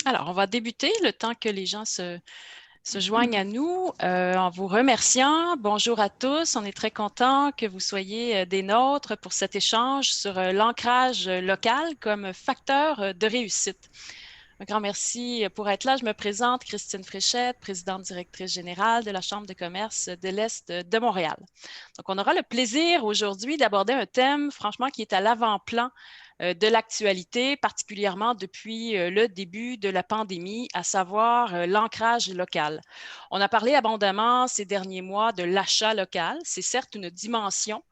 Alors, on va débuter le temps que les gens se joignent à nous en vous remerciant. Bonjour à tous. On est très content que vous soyez des nôtres pour cet échange sur l'ancrage local comme facteur de réussite. Un grand merci pour être là. Je me présente, Christine Fréchette, présidente directrice générale de la Chambre de commerce de l'Est de Montréal. Donc, on aura le plaisir aujourd'hui d'aborder un thème, franchement, qui est à l'avant-plan de l'actualité, particulièrement depuis le début de la pandémie, à savoir l'ancrage local. On a parlé abondamment ces derniers mois de l'achat local. C'est certes une dimension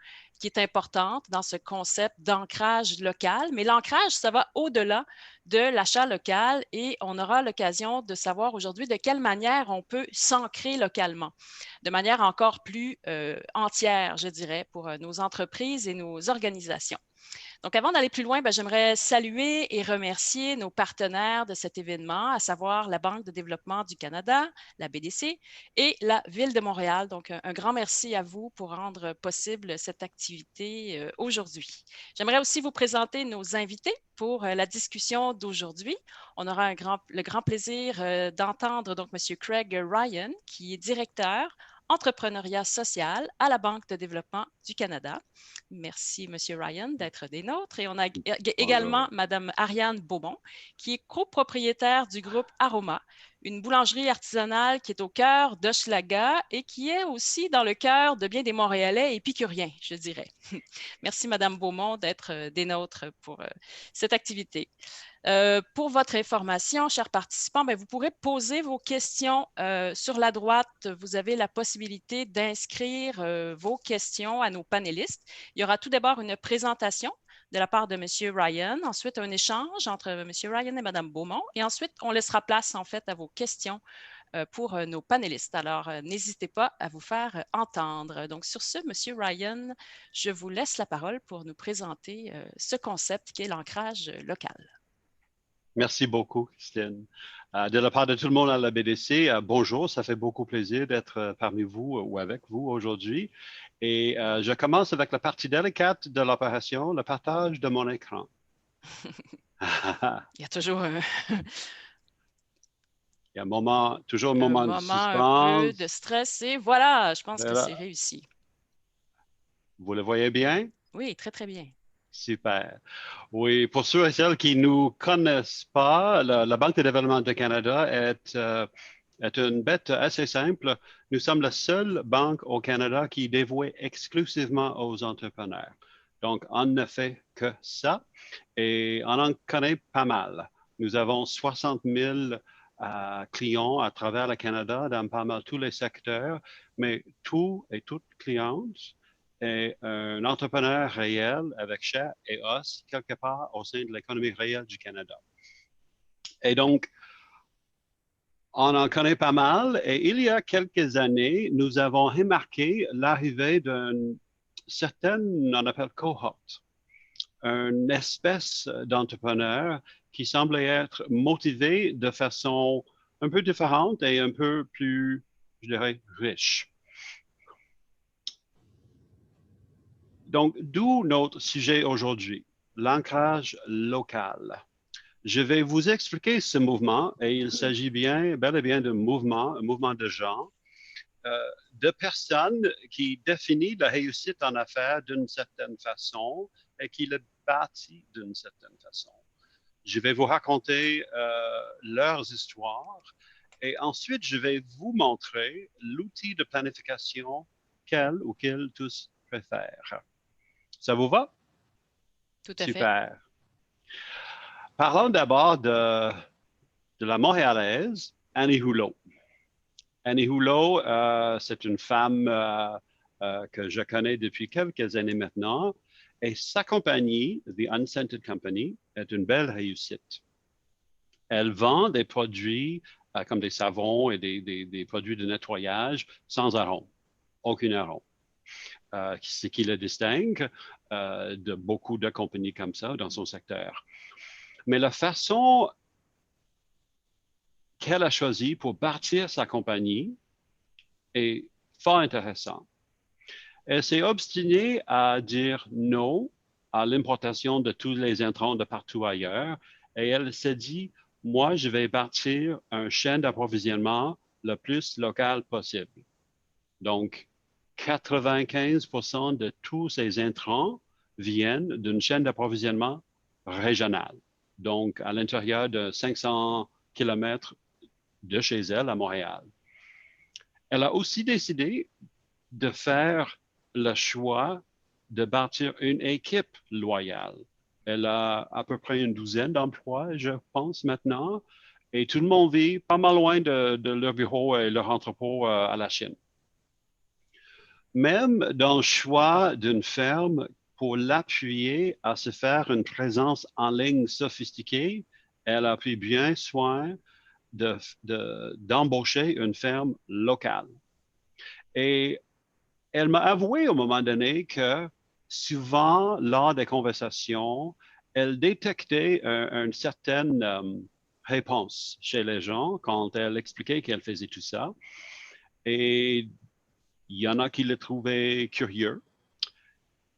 qui est importante dans ce concept d'ancrage local, mais l'ancrage, ça va au-delà de l'achat local et on aura l'occasion de savoir aujourd'hui de quelle manière on peut s'ancrer localement, de manière encore plus entière, je dirais, pour nos entreprises et nos organisations. Donc, avant d'aller plus loin, j'aimerais saluer et remercier nos partenaires de cet événement, à savoir la Banque de développement du Canada, la BDC, et la Ville de Montréal. Donc, un grand merci à vous pour rendre possible cette activité aujourd'hui. J'aimerais aussi vous présenter nos invités pour la discussion d'aujourd'hui. On aura le grand plaisir d'entendre donc M. Craig Ryan, qui est directeur entrepreneuriat social à la Banque de développement du Canada. Merci, M. Ryan, d'être des nôtres. Et on a également Mme Ariane Beaumont, qui est copropriétaire du groupe Aroma, une boulangerie artisanale qui est au cœur d'Hochelaga et qui est aussi dans le cœur de bien des Montréalais épicuriens, je dirais. Merci, Mme Beaumont, d'être des nôtres pour cette activité. Pour votre information, chers participants, vous pourrez poser vos questions sur la droite. Vous avez la possibilité d'inscrire vos questions à nos panélistes. Il y aura tout d'abord une présentation de la part de M. Ryan, ensuite un échange entre M. Ryan et Mme Beaumont, et ensuite on laissera place en fait à vos questions pour nos panélistes. Alors, n'hésitez pas à vous faire entendre. Donc, sur ce, M. Ryan, je vous laisse la parole pour nous présenter ce concept qui est l'ancrage local. Merci beaucoup, Christine. De la part de tout le monde à la BDC, bonjour, ça fait beaucoup plaisir d'être parmi vous ou avec vous aujourd'hui. Et je commence avec la partie délicate de l'opération, le partage de mon écran. Il y a toujours un... Il y a toujours un moment de suspense. Un peu de stress et voilà, je pense que c'est réussi. Vous le voyez bien? Oui, très, très bien. Super. Oui, pour ceux et celles qui ne nous connaissent pas, la Banque de développement du Canada est une bête assez simple. Nous sommes la seule banque au Canada qui est dévouée exclusivement aux entrepreneurs. Donc, on ne fait que ça et on en connaît pas mal. Nous avons 60 000 clients à travers le Canada dans pas mal tous les secteurs, mais tout et toute cliente est un entrepreneur réel avec chair et os quelque part au sein de l'économie réelle du Canada. Et donc, on en connaît pas mal et il y a quelques années, nous avons remarqué l'arrivée d'une certaine, on appelle cohorte, une espèce d'entrepreneur qui semblait être motivé de façon un peu différente et un peu plus, je dirais, riche. Donc, d'où notre sujet aujourd'hui, l'ancrage local. Je vais vous expliquer ce mouvement et il s'agit bel et bien d'un mouvement, un mouvement de gens, de personnes qui définissent la réussite en affaires d'une certaine façon et qui le bâtit d'une certaine façon. Je vais vous raconter leurs histoires et ensuite je vais vous montrer l'outil de planification qu'ils tous préfèrent. Ça vous va? Tout à fait. Super. Parlons d'abord de la Montréalaise, Annie Hulot. Annie Hulot, c'est une femme que je connais depuis quelques années maintenant. Et sa compagnie, The Unscented Company, est une belle réussite. Elle vend des produits comme des savons et des produits de nettoyage sans arôme, aucun arôme. Ce qui le distingue de beaucoup de compagnies comme ça dans son secteur. Mais la façon qu'elle a choisie pour bâtir sa compagnie est fort intéressante. Elle s'est obstinée à dire non à l'importation de tous les intrants de partout ailleurs et elle s'est dit, moi, je vais bâtir un chaîne d'approvisionnement le plus local possible. Donc, 95% de tous ces intrants viennent d'une chaîne d'approvisionnement régionale. Donc, à l'intérieur de 500 kilomètres de chez elle à Montréal. Elle a aussi décidé de faire le choix de bâtir une équipe loyale. Elle a à peu près une douzaine d'emplois, je pense, maintenant, et tout le monde vit pas mal loin de leur bureau et leur entrepôt à la Chine. Même dans le choix d'une ferme pour l'appuyer à se faire une présence en ligne sophistiquée, elle a pris bien soin d'embaucher une ferme locale. Et elle m'a avoué au moment donné que souvent, lors des conversations, elle détectait une certaine réponse chez les gens quand elle expliquait qu'elle faisait tout ça. Et il y en a qui le trouvaient curieux.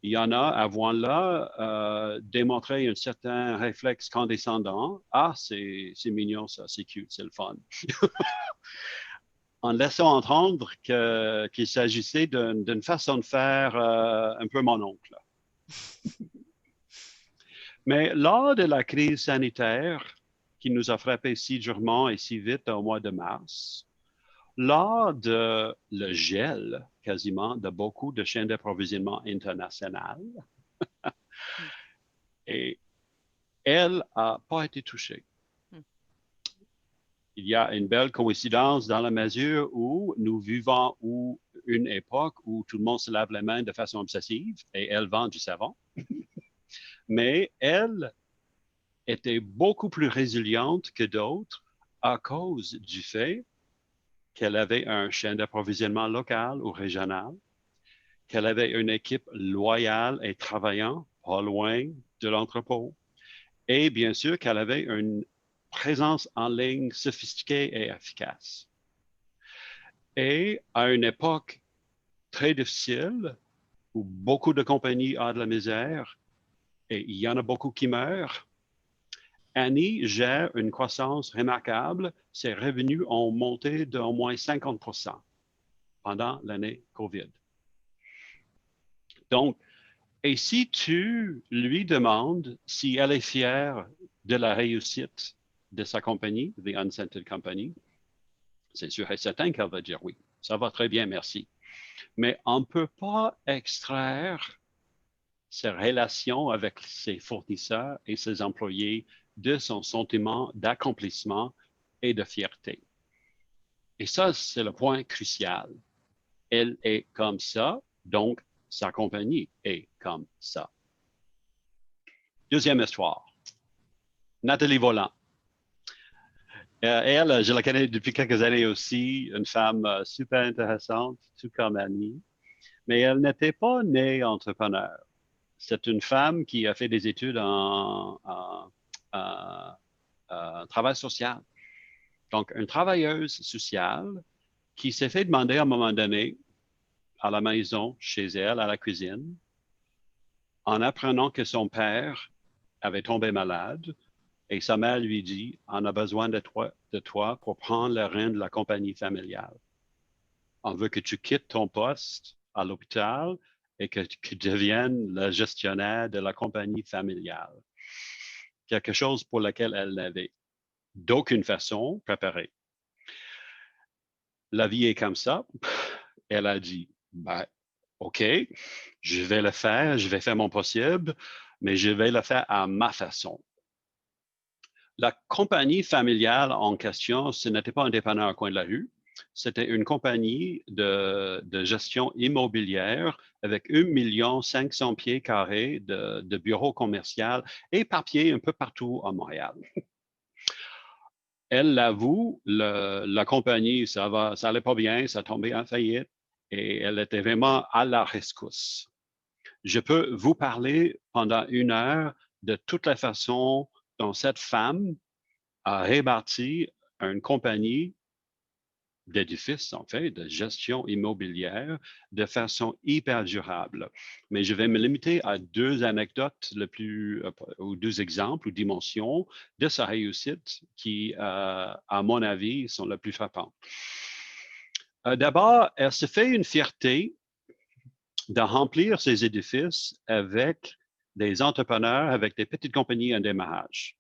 Il y en a, avant là, démontré un certain réflexe condescendant. Ah, c'est mignon ça, c'est cute, c'est le fun. En laissant entendre qu'il s'agissait d'une façon de faire un peu mon oncle. Mais lors de la crise sanitaire qui nous a frappé si durement et si vite au mois de mars, lors de le gel quasiment de beaucoup de chaînes d'approvisionnement internationales, et elle n'a pas été touchée. Il y a une belle coïncidence dans la mesure où nous vivons une époque où tout le monde se lave les mains de façon obsessive et elle vend du savon. Mais elle était beaucoup plus résiliente que d'autres à cause du fait qu'elle avait un chaîne d'approvisionnement local ou régional, qu'elle avait une équipe loyale et travaillant pas loin de l'entrepôt, et bien sûr qu'elle avait une présence en ligne sophistiquée et efficace. Et à une époque très difficile, où beaucoup de compagnies ont de la misère et il y en a beaucoup qui meurent, Annie gère une croissance remarquable. Ses revenus ont monté d'au moins 50% pendant l'année COVID. Donc, et si tu lui demandes si elle est fière de la réussite de sa compagnie, The Unscented Company, c'est sûr et certain qu'elle va dire oui. Ça va très bien, merci. Mais on ne peut pas extraire ses relations avec ses fournisseurs et ses employés de son sentiment d'accomplissement et de fierté. Et ça, c'est le point crucial. Elle est comme ça, donc sa compagnie est comme ça. Deuxième histoire. Nathalie Volant. Elle, je la connais depuis quelques années aussi, une femme super intéressante, tout comme Annie, mais elle n'était pas née entrepreneur. C'est une femme qui a fait des études en travail social. Donc, une travailleuse sociale qui s'est fait demander à un moment donné, à la maison, chez elle, à la cuisine, en apprenant que son père avait tombé malade, et sa mère lui dit, on a besoin de toi pour prendre le rêne de la compagnie familiale. On veut que tu quittes ton poste à l'hôpital et que tu deviennes le gestionnaire de la compagnie familiale. Quelque chose pour lequel elle n'avait d'aucune façon préparé. La vie est comme ça. Elle a dit, ben, OK, je vais le faire, je vais faire mon possible, mais je vais le faire à ma façon. La compagnie familiale en question, ce n'était pas un dépanneur au coin de la rue. C'était une compagnie de gestion immobilière avec 1 500 000 pieds carrés de bureaux commerciaux éparpillés un peu partout à Montréal. Elle l'avoue, la compagnie, ça allait pas bien, ça tombait en faillite et elle était vraiment à la rescousse. Je peux vous parler pendant 1 heure de toute la façon dont cette femme a rebâti une compagnie d'édifices, en fait, de gestion immobilière de façon hyper durable. Mais je vais me limiter à deux anecdotes ou deux exemples ou dimensions de sa réussite qui, à mon avis, sont les plus frappants. D'abord, elle se fait une fierté de remplir ses édifices avec des entrepreneurs, avec des petites compagnies en démarrage.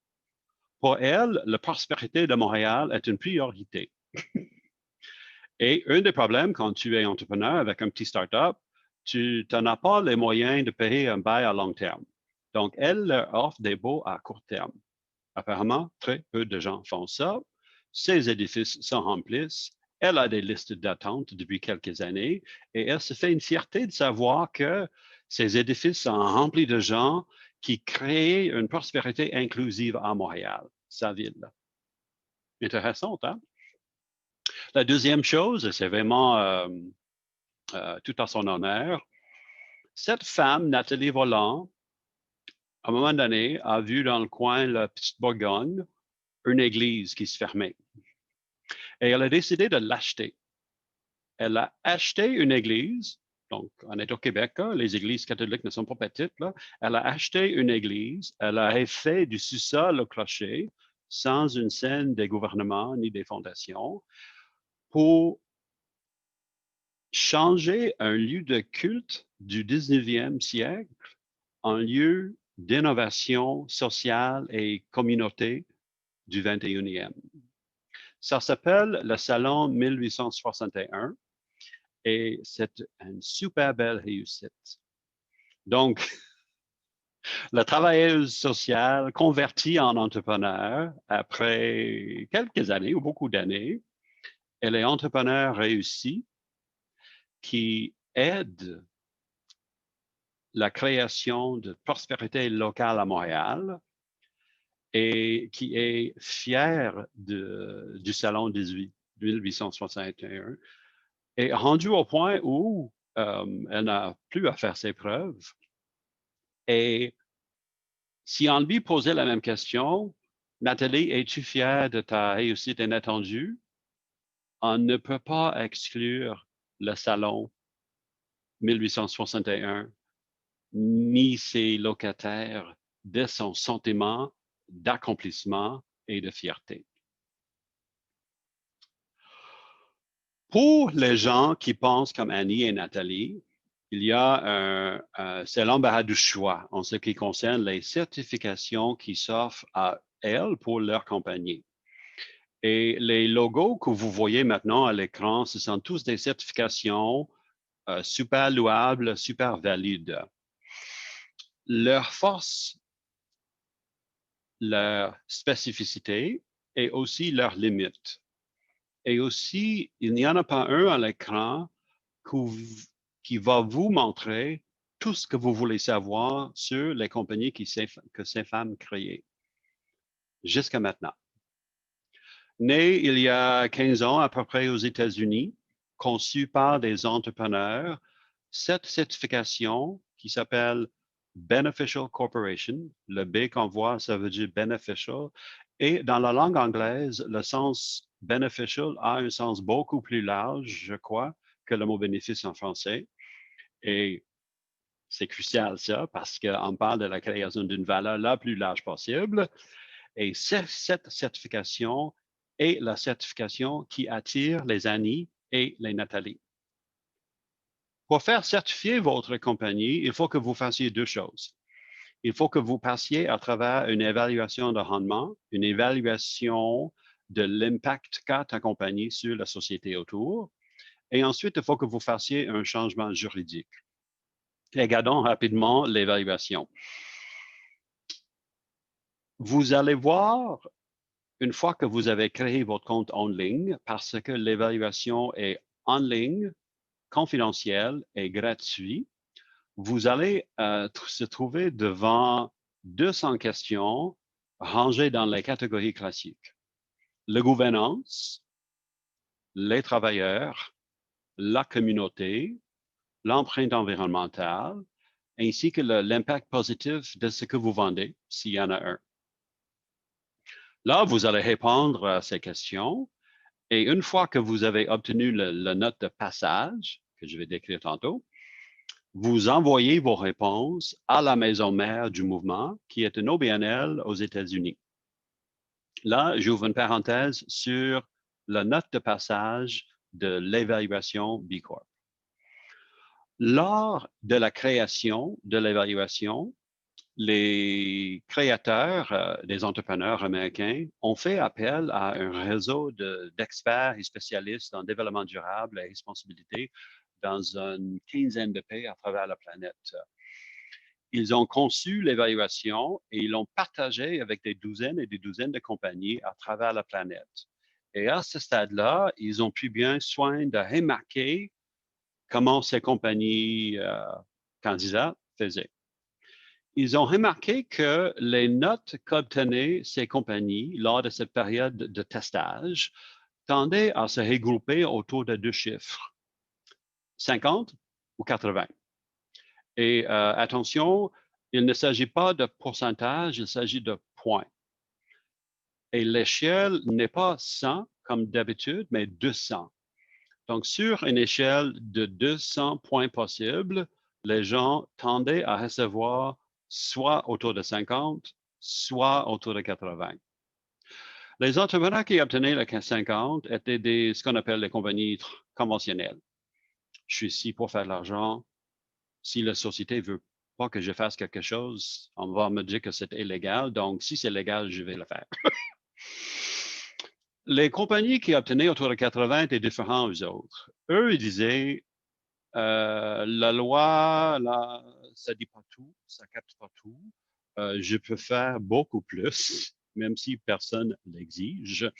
Pour elle, la prospérité de Montréal est une priorité. Et un des problèmes quand tu es entrepreneur avec un petit start-up, tu n'en as pas les moyens de payer un bail à long terme. Donc, elle leur offre des baux à court terme. Apparemment, très peu de gens font ça. Ces édifices s'en remplissent. Elle a des listes d'attente depuis quelques années et elle se fait une fierté de savoir que ces édifices sont remplis de gens qui créent une prospérité inclusive à Montréal, sa ville. Intéressant, hein? La deuxième chose, c'est vraiment tout à son honneur, cette femme, Nathalie Volant, à un moment donné, a vu dans le coin de la Petite Bourgogne une église qui se fermait. Et elle a décidé de l'acheter. Elle a acheté une église, donc on est au Québec, hein, les églises catholiques ne sont pas petites, là. Elle a acheté une église, elle a fait du sous-sol au clocher, sans une scène des gouvernements ni des fondations, pour changer un lieu de culte du 19e siècle en lieu d'innovation sociale et communauté du 21e. Ça s'appelle le Salon 1861 et c'est une super belle réussite. Donc, la travailleuse sociale convertie en entrepreneur après quelques années ou beaucoup d'années, elle est entrepreneur réussi qui aide la création de prospérité locale à Montréal et qui est fière du Salon 1861 et rendu au point où elle n'a plus à faire ses preuves. Et si on lui posait la même question, Nathalie, es-tu fière de ta réussite inattendue? On ne peut pas exclure le Salon 1861 ni ses locataires de son sentiment d'accomplissement et de fierté. Pour les gens qui pensent comme Annie et Nathalie, il y a c'est l'embarras du choix en ce qui concerne les certifications qui s'offrent à elles pour leur compagnie. Et les logos que vous voyez maintenant à l'écran, ce sont tous des certifications super louables, super valides. Leur force, leur spécificité et aussi leurs limites. Et aussi, il n'y en a pas un à l'écran qui va vous montrer tout ce que vous voulez savoir sur les compagnies que ces femmes créent jusqu'à maintenant. Né il y a 15 ans à peu près aux États-Unis, conçu par des entrepreneurs, cette certification qui s'appelle Beneficial Corporation, le B qu'on voit, ça veut dire beneficial, et dans la langue anglaise, le sens beneficial a un sens beaucoup plus large, je crois, que le mot bénéfice en français. Et c'est crucial ça, parce qu'on parle de la création d'une valeur la plus large possible. Et cette certification est la certification qui attire les Annie et les Nathalie. Pour faire certifier votre compagnie, il faut que vous fassiez deux choses. Il faut que vous passiez à travers une évaluation de rendement, une évaluation de l'impact qu'a ta compagnie sur la société autour. Et ensuite, il faut que vous fassiez un changement juridique. Regardons rapidement l'évaluation. Vous allez voir, une fois que vous avez créé votre compte en ligne, parce que l'évaluation est en ligne, confidentielle et gratuite, vous allez se trouver devant 200 questions rangées dans les catégories classiques. La gouvernance, les travailleurs, la communauté, l'empreinte environnementale, ainsi que l'impact positif de ce que vous vendez, s'il y en a un. Là, vous allez répondre à ces questions Et une fois que vous avez obtenu la note de passage, que je vais décrire tantôt, vous envoyez vos réponses à la maison mère du mouvement, qui est une OBNL aux États-Unis. Là, j'ouvre une parenthèse sur la note de passage de l'évaluation B Corp. Lors de la création de l'évaluation, les créateurs, des entrepreneurs américains, ont fait appel à un réseau d'experts et spécialistes en développement durable et responsabilité dans une quinzaine de pays à travers la planète. Ils ont conçu l'évaluation et ils l'ont partagé avec des douzaines et des douzaines de compagnies à travers la planète. Et à ce stade-là, ils ont pris bien soin de remarquer comment ces compagnies candidats faisaient. Ils ont remarqué que les notes qu'obtenaient ces compagnies lors de cette période de testage tendaient à se regrouper autour de deux chiffres, 50 ou 80. Et attention, il ne s'agit pas de pourcentage, il s'agit de points. Et l'échelle n'est pas 100 comme d'habitude, mais 200. Donc, sur une échelle de 200 points possibles, les gens tendaient à recevoir soit autour de 50, soit autour de 80. Les entrepreneurs qui obtenaient le 50 étaient ce qu'on appelle les compagnies conventionnelles. Je suis ici pour faire de l'argent. Si la société veut pas que je fasse quelque chose, on va me dire que c'est illégal. Donc, si c'est légal, je vais le faire. Les compagnies qui obtenaient autour de 80 étaient différents aux autres. Eux, ils disaient, la loi, là, ça dit pas tout, ça capte pas tout. Je peux faire beaucoup plus, même si personne l'exige.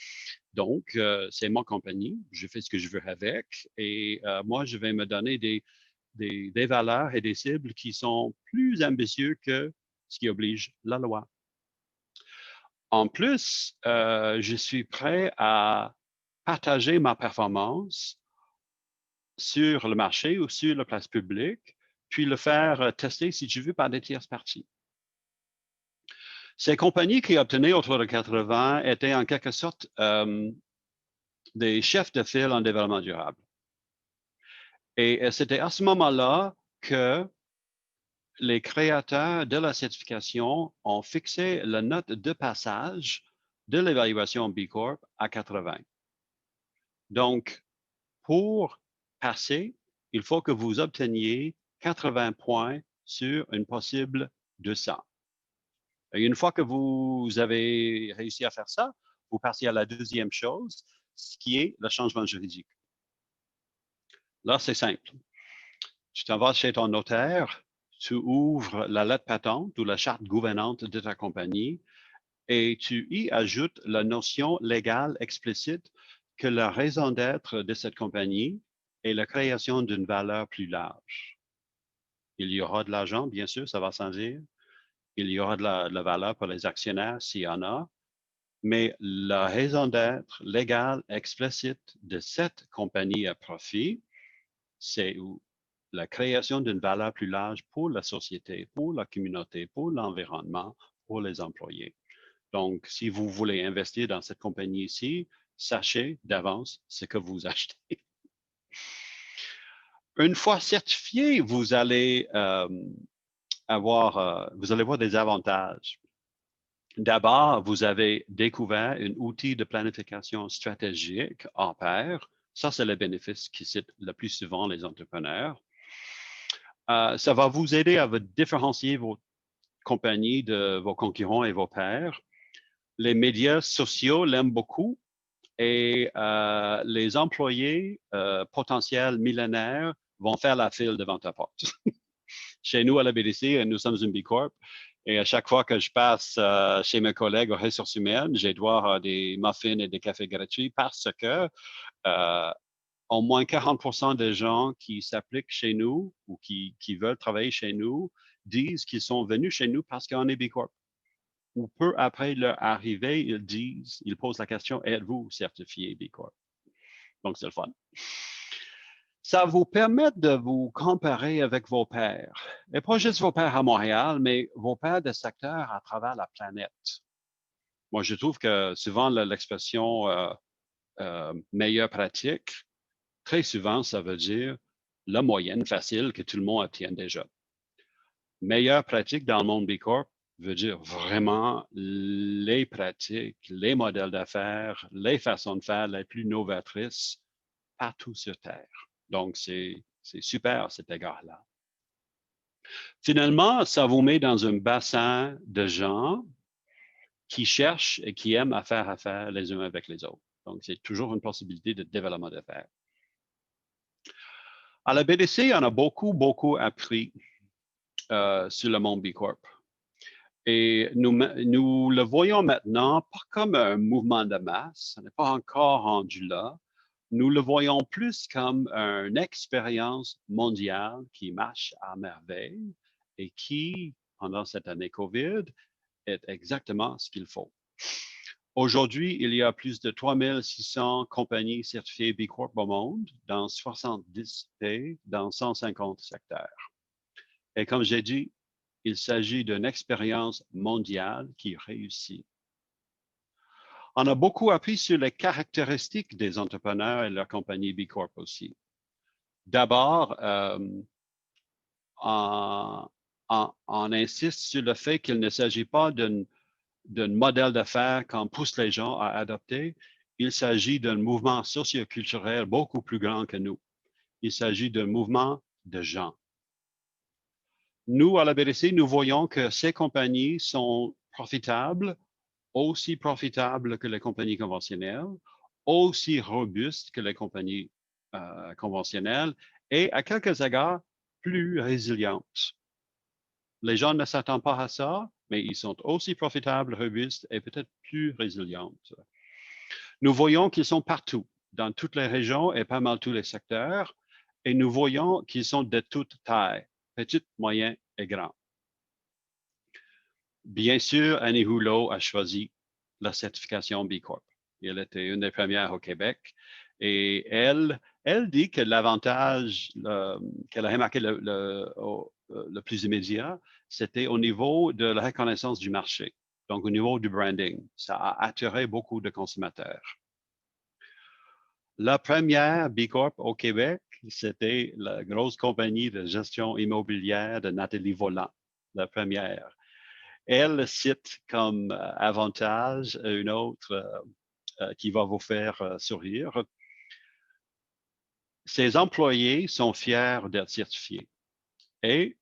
Donc, c'est ma compagnie, je fais ce que je veux avec et moi, je vais me donner des valeurs et des cibles qui sont plus ambitieux que ce qui oblige la loi. En plus, je suis prêt à partager ma performance sur le marché ou sur la place publique, puis le faire tester, si tu veux, par des tierces parties. Ces compagnies qui obtenaient autour de 80 étaient en quelque sorte des chefs de file en développement durable. Et c'était à ce moment-là que les créateurs de la certification ont fixé la note de passage de l'évaluation B Corp à 80. Donc, pour passer, il faut que vous obteniez 80 points sur une possible 200. Et une fois que vous avez réussi à faire ça, vous passez à la deuxième chose, ce qui est le changement juridique. Là, c'est simple. Tu t'en vas chez ton notaire, tu ouvres la lettre patente ou la charte gouvernante de ta compagnie et tu y ajoutes la notion légale explicite que la raison d'être de cette compagnie est la création d'une valeur plus large. Il y aura de l'argent, bien sûr, ça va sans dire. Il y aura de la valeur pour les actionnaires s'il y en a. Mais la raison d'être légale explicite de cette compagnie à profit, c'est la création d'une valeur plus large pour la société, pour la communauté, pour l'environnement, pour les employés. Donc, si vous voulez investir dans cette compagnie ici, sachez d'avance ce que vous achetez. Une fois certifié, vous allez voir des avantages. D'abord, vous avez découvert un outil de planification stratégique en pair. Ça, c'est le bénéfice qui citent le plus souvent les entrepreneurs. Ça va vous aider à vous différencier vos compagnies de vos concurrents et vos pairs. Les médias sociaux l'aiment beaucoup et les employés potentiels millénaires vont faire la file devant ta porte. Chez nous, à la BDC, nous sommes une B Corp. Et à chaque fois que je passe chez mes collègues aux ressources humaines, j'ai droit des muffins et des cafés gratuits parce que au moins 40% des gens qui s'appliquent chez nous ou qui veulent travailler chez nous disent qu'ils sont venus chez nous parce qu'on est B Corp. Ou peu après leur arrivée, ils posent la question, êtes-vous certifié B Corp? Donc, c'est le fun. Ça vous permet de vous comparer avec vos pairs. Et pas juste vos pairs à Montréal, mais vos pairs de secteur à travers la planète. Moi, je trouve que souvent l'expression meilleure pratique, très souvent, ça veut dire la moyenne facile que tout le monde obtient déjà. Meilleure pratique dans le monde B Corp veut dire vraiment les pratiques, les modèles d'affaires, les façons de faire les plus novatrices partout sur Terre. Donc, c'est super à cet égard-là. Finalement, ça vous met dans un bassin de gens qui cherchent et qui aiment faire affaire les uns avec les autres. Donc, c'est toujours une possibilité de développement d'affaires. À la BDC, on a beaucoup appris sur le monde B Corp. Et nous le voyons maintenant pas comme un mouvement de masse, on n'est pas encore rendu là. Nous le voyons plus comme une expérience mondiale qui marche à merveille et qui, pendant cette année COVID, est exactement ce qu'il faut. Aujourd'hui, il y a plus de 3600 compagnies certifiées B Corp au monde, dans 70 pays, dans 150 secteurs. Et comme j'ai dit, il s'agit d'une expérience mondiale qui réussit. On a beaucoup appris sur les caractéristiques des entrepreneurs et leurs compagnies B Corp aussi. D'abord, on insiste sur le fait qu'il ne s'agit pas d'un modèle d'affaires qu'on pousse les gens à adopter. Il s'agit d'un mouvement socioculturel beaucoup plus grand que nous. Il s'agit d'un mouvement de gens. Nous, à la BDC, nous voyons que ces compagnies sont profitables, aussi profitables que les compagnies conventionnelles, aussi robustes que les compagnies conventionnelles et, à quelques égards, plus résilientes. Les gens ne s'attendent pas à ça, mais ils sont aussi profitables, robustes et peut-être plus résilientes. Nous voyons qu'ils sont partout, dans toutes les régions et pas mal tous les secteurs, et nous voyons qu'ils sont de toute taille, petites, moyennes et grands. Bien sûr, Annie Hulot a choisi la certification B Corp. Elle était une des premières au Québec et elle dit que l'avantage qu'elle a remarqué le plus immédiat, c'était au niveau de la reconnaissance du marché, donc au niveau du branding. Ça a attiré beaucoup de consommateurs. La première B Corp au Québec, c'était la grosse compagnie de gestion immobilière de Nathalie Volant, la première. Elle cite comme avantage une autre qui va vous faire sourire. Ses employés sont fiers d'être certifiés. Et,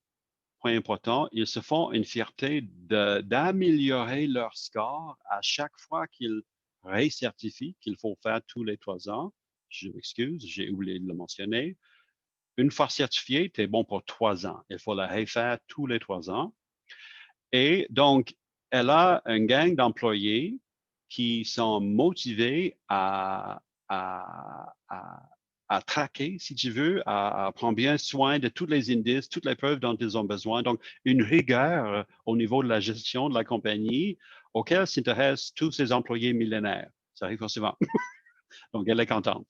point important, ils se font une fierté d'améliorer leur score à chaque fois qu'ils récertifient, qu'il faut faire tous les 3 ans. Je m'excuse, j'ai oublié de le mentionner. Une fois certifié, tu es bon pour 3 ans. Il faut la refaire tous les 3 ans. Et donc, elle a une gang d'employés qui sont motivés à traquer, si tu veux, à prendre bien soin de tous les indices, toutes les preuves dont ils ont besoin. Donc, une rigueur au niveau de la gestion de la compagnie auquel s'intéressent tous ces employés millénaires. Ça arrive souvent. Donc, elle est contente.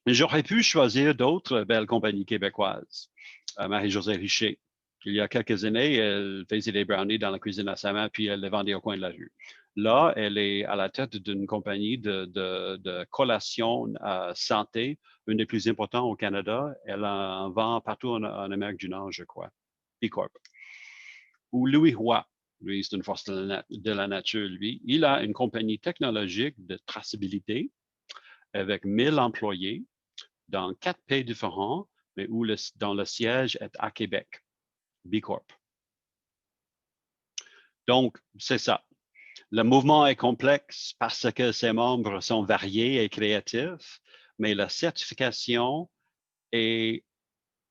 J'aurais pu choisir d'autres belles compagnies québécoises. Marie-Josée Richer. Il y a quelques années, elle faisait des brownies dans la cuisine à sa main, puis elle les vendait au coin de la rue. Là, elle est à la tête d'une compagnie de collation santé, une des plus importantes au Canada. Elle en vend partout en Amérique du Nord, je crois. B Corp. Ou Louis Roy. Lui, c'est une force de la nature, lui. Il a une compagnie technologique de traçabilité avec 1000 employés dans 4 pays différents, mais dont le siège est à Québec. B Corp. Donc, c'est ça. Le mouvement est complexe parce que ses membres sont variés et créatifs, mais la certification est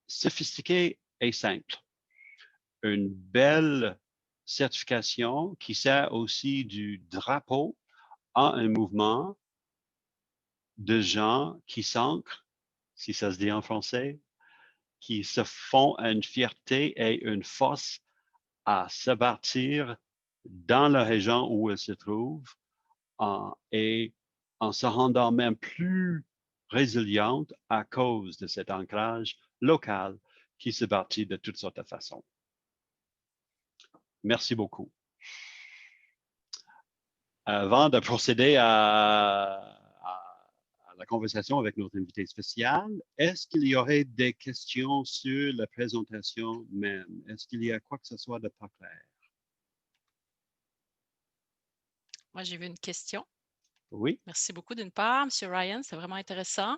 sophistiquée et simple. Une belle certification qui sert aussi du drapeau à un mouvement de gens qui s'ancrent, si ça se dit en français, qui se font une fierté et une force à se bâtir dans la région où elle se trouve et en se rendant même plus résiliente à cause de cet ancrage local qui se bâtit de toutes sortes de façons. Merci beaucoup. Avant de procéder à la conversation avec notre invité spécial. Est-ce qu'il y aurait des questions sur la présentation même? Est-ce qu'il y a quoi que ce soit de pas clair? Moi, j'ai vu une question. Oui. Merci beaucoup d'une part, M. Ryan, c'est vraiment intéressant.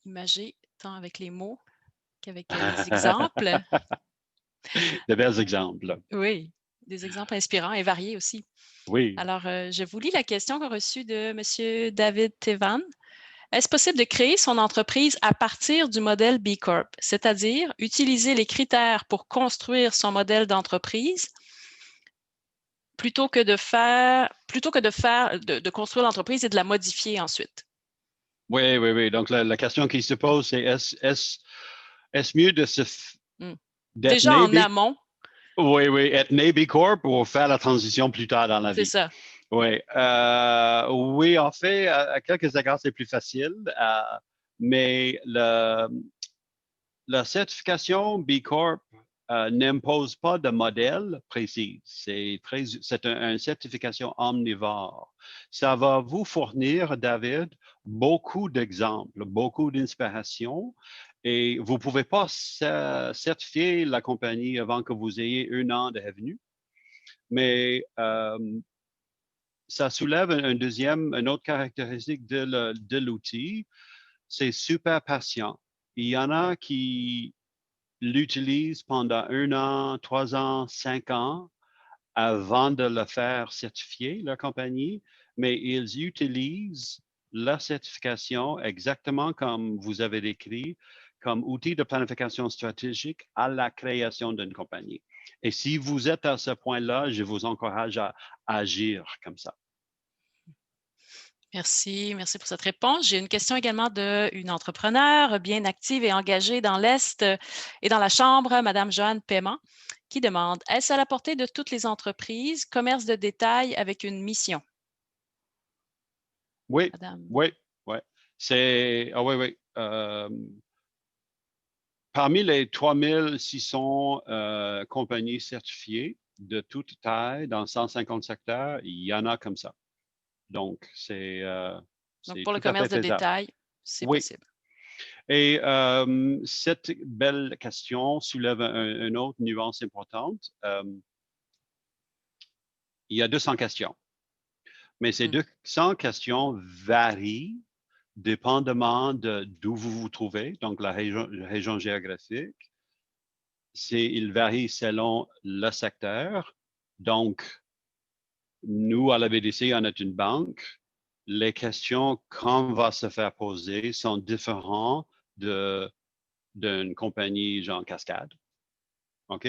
Imagé tant avec les mots qu'avec les exemples. De bels exemples. Oui, des exemples inspirants et variés aussi. Oui. Alors, je vous lis la question qu'on a reçue de M. David Tevan. Est-ce possible de créer son entreprise à partir du modèle B Corp, c'est-à-dire utiliser les critères pour construire son modèle d'entreprise plutôt que de construire l'entreprise et de la modifier ensuite? Oui, oui, oui. Donc, la question qui se pose, c'est est-ce mieux de d'être Déjà né en amont, Oui, oui, être né B Corp ou faire la transition plus tard dans la c'est vie? ça. Oui, oui, en fait, à quelques égards, c'est plus facile, mais la certification B Corp n'impose pas de modèle précis. C'est une certification omnivore. Ça va vous fournir, David, beaucoup d'exemples, beaucoup d'inspiration. Et vous ne pouvez pas certifier la compagnie avant que vous ayez 1 an de revenus. Mais ça soulève une autre caractéristique de l'outil. C'est super patient. Il y en a qui l'utilisent pendant 1 an, 3 ans, 5 ans avant de le faire certifier, leur compagnie, mais ils utilisent la certification exactement comme vous avez décrit, comme outil de planification stratégique à la création d'une compagnie. Et si vous êtes à ce point-là, je vous encourage à agir comme ça. Merci pour cette réponse. J'ai une question également d'une entrepreneure bien active et engagée dans l'Est et dans la Chambre, Madame Joanne Paiement, qui demande: est-ce à la portée de toutes les entreprises, commerce de détail avec une mission? Oui, Madame. oui, oui. Oui, oui. Parmi les 3600 compagnies certifiées de toute taille dans 150 secteurs, il y en a comme ça. Donc, c'est Donc, pour le tout à fait commerce de faisable. détail, c'est Oui. possible. Et cette belle question soulève une autre nuance importante. Il y a 200 questions, mais ces 200 questions varient dépendamment d'où vous vous trouvez, donc la région géographique. Il varie selon le secteur. Donc, nous, à la BDC, on est une banque. Les questions qu'on va se faire poser sont différentes d'une compagnie genre Cascade, OK?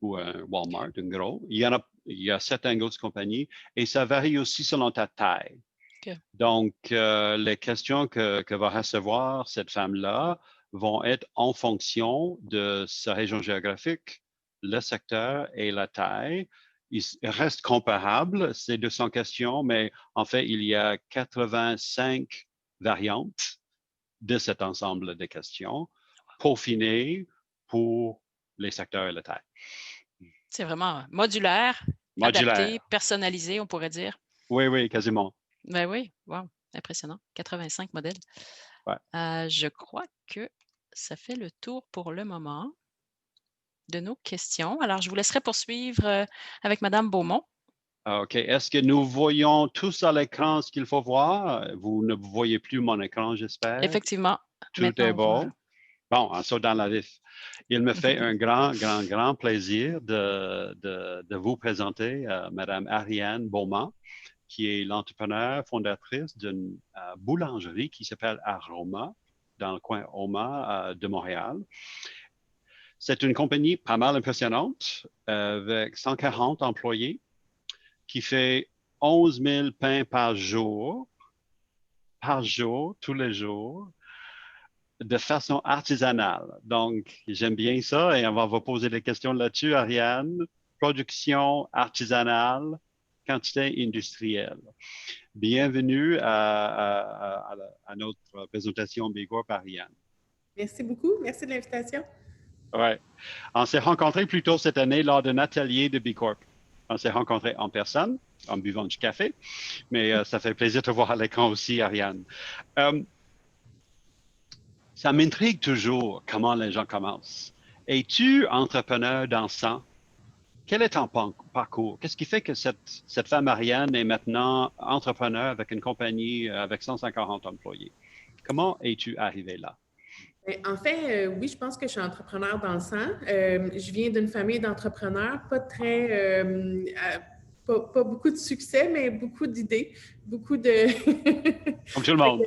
Ou un Walmart, un gros. Il y a certaines grosses compagnies et ça varie aussi selon ta taille. Okay. Donc, les questions que va recevoir cette femme-là vont être en fonction de sa région géographique, le secteur et la taille. Ils restent comparables, ces 200 questions, mais en fait, il y a 85 variantes de cet ensemble de questions peaufinées pour les secteurs et la taille. C'est vraiment modulaire, adapté, personnalisé, on pourrait dire. Oui, oui, quasiment. Ben oui, wow, impressionnant. 85 modèles. Ouais. Je crois que ça fait le tour pour le moment de nos questions. Alors, je vous laisserai poursuivre avec Madame Beaumont. OK. Est-ce que nous voyons tous à l'écran ce qu'il faut voir? Vous ne voyez plus mon écran, j'espère. Effectivement. Tout est beau. Bon, en saut dans la vif. Il me fait un grand plaisir de vous présenter Madame Ariane Beaumont, qui est l'entrepreneur fondatrice d'une boulangerie qui s'appelle Aroma, dans le coin Oma de Montréal. C'est une compagnie pas mal impressionnante, avec 140 employés, qui fait 11 000 pains par jour, tous les jours, de façon artisanale. Donc, j'aime bien ça et on va vous poser des questions là-dessus, Ariane. Production artisanale, quantité industrielle. Bienvenue à notre présentation B Corp, Ariane. Merci beaucoup. Merci de l'invitation. Oui. On s'est rencontrés plus tôt cette année lors d'un atelier de B Corp. On s'est rencontrés en personne. en buvant du café. Mais ça fait plaisir de te voir à l'écran aussi, Ariane. Ça m'intrigue toujours comment les gens commencent. Es-tu entrepreneur dans 100? Quel est ton parcours? Qu'est-ce qui fait que cette femme Ariane est maintenant entrepreneur avec une compagnie avec 150 employés? Comment es-tu arrivé là? En fait, oui, je pense que je suis entrepreneur dans le sang. Je viens d'une famille d'entrepreneurs, pas beaucoup de succès, mais beaucoup d'idées, beaucoup de... Comme tout le monde.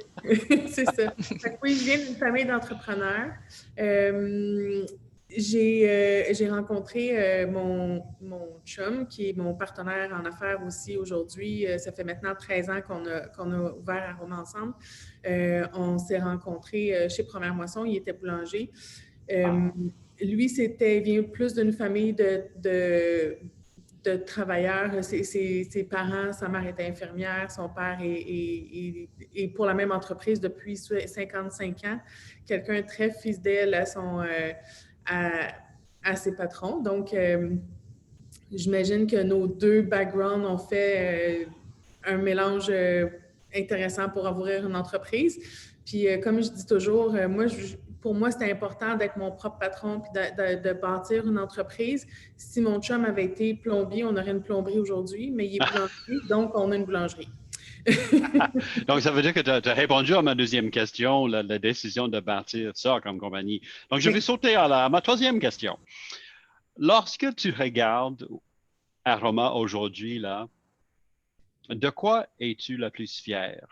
C'est ça. Fait que oui, je viens d'une famille d'entrepreneurs. J'ai rencontré mon chum, qui est mon partenaire en affaires aussi aujourd'hui. Ça fait maintenant 13 ans qu'on a ouvert Aroma ensemble. On s'est rencontrés chez Première Moisson, il était boulanger. Lui, vient plus d'une famille de travailleurs. Ses parents, sa mère était infirmière, son père est pour la même entreprise depuis 55 ans. Quelqu'un de très fidèle à ses patrons. Donc, j'imagine que nos deux backgrounds ont fait un mélange intéressant pour ouvrir une entreprise. Puis, comme je dis toujours, pour moi, c'était important d'être mon propre patron puis de bâtir une entreprise. Si mon chum avait été plombier, on aurait une plomberie aujourd'hui, mais il est boulanger, donc on a une boulangerie. Donc, ça veut dire que tu as répondu à ma deuxième question, la décision de bâtir ça comme compagnie. Donc, je vais sauter à ma troisième question. Lorsque tu regardes Aroma aujourd'hui, là, de quoi es-tu la plus fière?